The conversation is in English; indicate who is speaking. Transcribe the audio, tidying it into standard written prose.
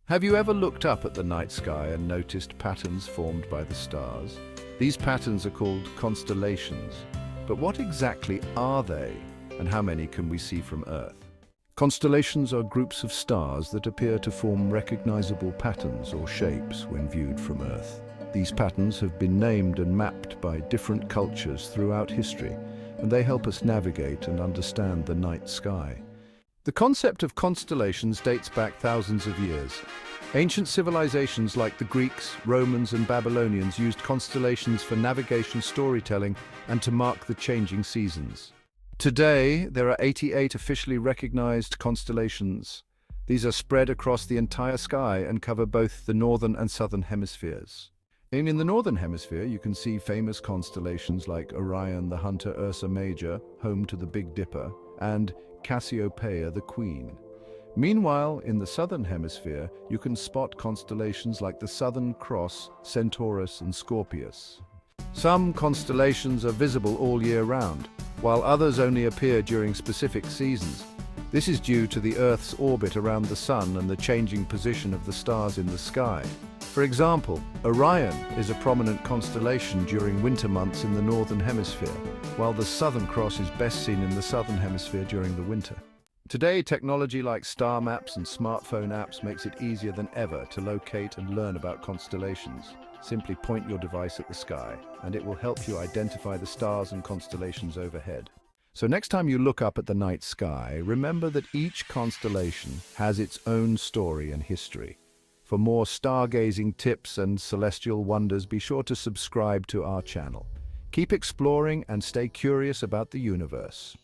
Speaker 1: Have you ever looked up at the night sky and noticed patterns formed by the stars? These patterns are called constellations. But what exactly are they, and how many can we see from Earth? Constellations are groups of stars that appear to form recognizable patterns or shapes when viewed from Earth. These patterns have been named and mapped by different cultures throughout history, and they help us navigate and understand the night sky. The concept of constellations dates back thousands of years. Ancient civilizations like the Greeks, Romans, and Babylonians used constellations for navigation, storytelling, and to mark the changing seasons. Today, there are 88 officially recognized constellations. These are spread across the entire sky and cover both the northern and southern hemispheres. In the northern hemisphere, you can see famous constellations like Orion, the Hunter Ursa Major, home to the Big Dipper, and Cassiopeia, the Queen. Meanwhile, in the southern hemisphere, you can spot constellations like the Southern Cross, Centaurus, and Scorpius. Some constellations are visible all year round, while others only appear during specific seasons. This is due to the Earth's orbit around the Sun and the changing position of the stars in the sky. For example, Orion is a prominent constellation during winter months in the northern hemisphere, while the Southern Cross is best seen in the southern hemisphere during the winter. Today, technology like star maps and smartphone apps makes it easier than ever to locate and learn about constellations. Simply point your device at the sky, and it will help you identify the stars and constellations overhead. So next time you look up at the night sky, remember that each constellation has its own story and history. For more stargazing tips and celestial wonders, be sure to subscribe to our channel. Keep exploring and stay curious about the universe.